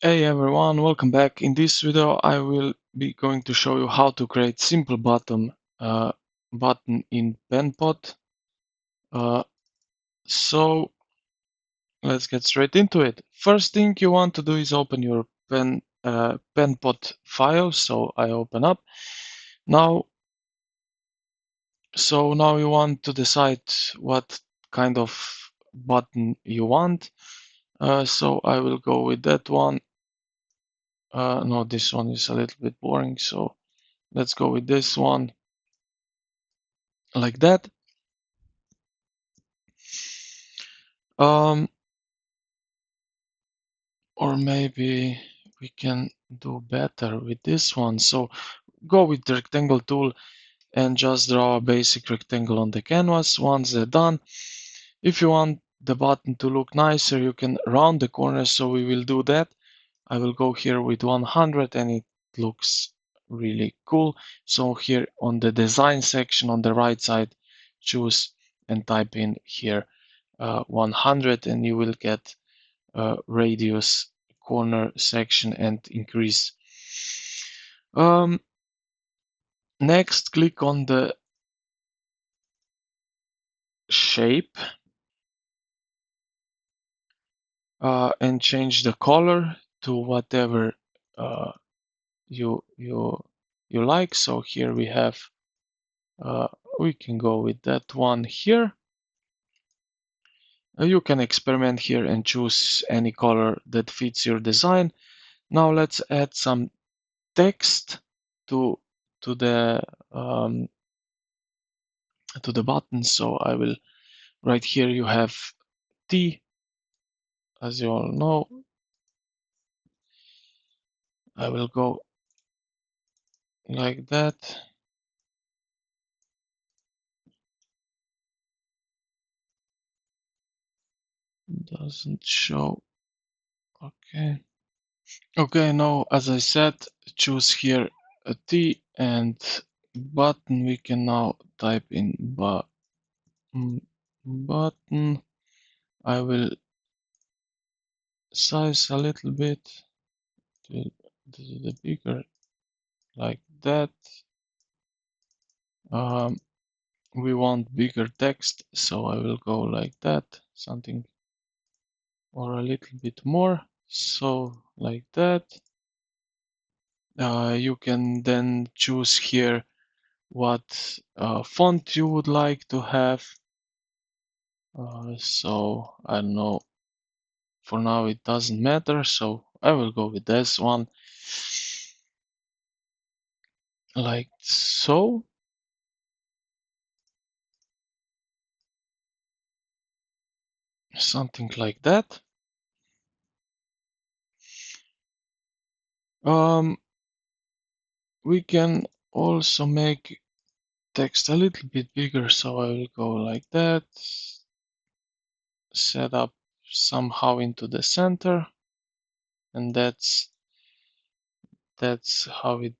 Hey everyone, welcome back. In this video I will be going to show you how to create simple button in Penpot. So let's get straight into it. First thing you want to do is open your Penpot file. So I open up. Now you want to decide what kind of button you want. So I will go with that one. No, this one is a little bit boring, so let's go with this one, like that. Or maybe we can do better with this one. So go with the rectangle tool and just draw a basic rectangle on the canvas. Once they're done, if you want the button to look nicer, you can round the corners. So we will do that. I will go here with 100 and it looks really cool. So here on the design section on the right side, choose and type in here 100 and you will get radius corner section and increase. Next, click on the shape and change the color to whatever you like. So here we have we can go with that one here. You can experiment here and choose any color that fits your design. Now let's add some text to the button. So I will right here you have T, as you all know. I will go like that. Doesn't show. Okay. Okay, now as I said, choose here a T and button. We can now type in button. I will size a little bit to the bigger, like that. We want bigger text, so I will go like that, something or a little bit more, so like that. You can then choose here what font you would like to have. So I don't know, for now it doesn't matter, so I will go with this one, like so. Something like that. We can also make text a little bit bigger, so I will go like that, set up somehow into the center, and that's how we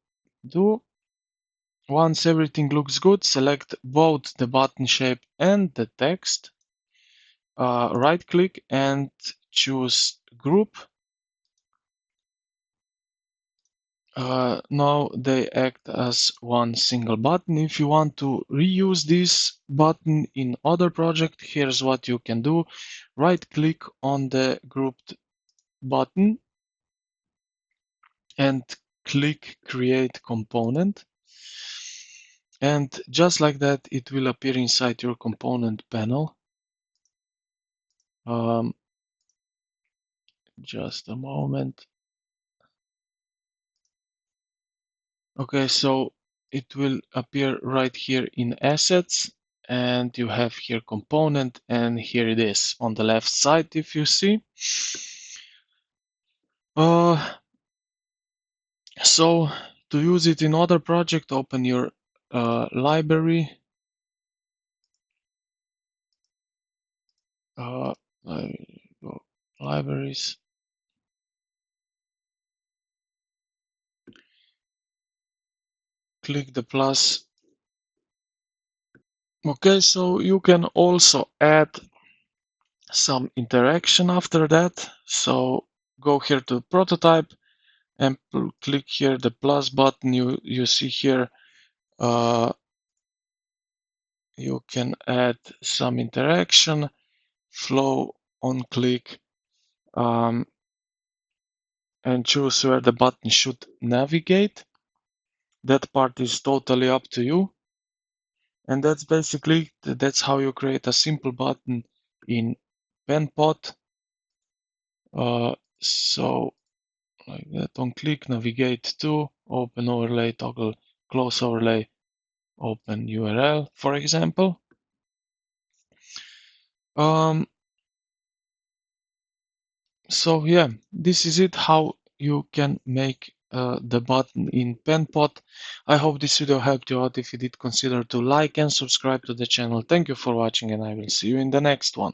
do. Once everything looks good, select both the button shape and the text. Right click and choose group. Now they act as one single button. If you want to reuse this button in other project, here's what you can do. Right click on the grouped button and click create component. And just like that, it will appear inside your component panel. Just a moment. Okay, so it will appear right here in assets, and you have here component, and here it is on the left side, if you see. So to use it in other project, open your library. Libraries. Click the plus. Okay, so you can also add some interaction after that. So go here to prototype and click here the plus button. You see here you can add some interaction, flow on click, and choose where the button should navigate. That part is totally up to you. And that's how you create a simple button in Penpot. So like that, on click, navigate to, open overlay, toggle, close overlay, open URL, for example. So yeah, this is it, how you can make the button in Penpot. I hope this video helped you out. If you did, consider to like and subscribe to the channel. Thank you for watching, and I will see you in the next one.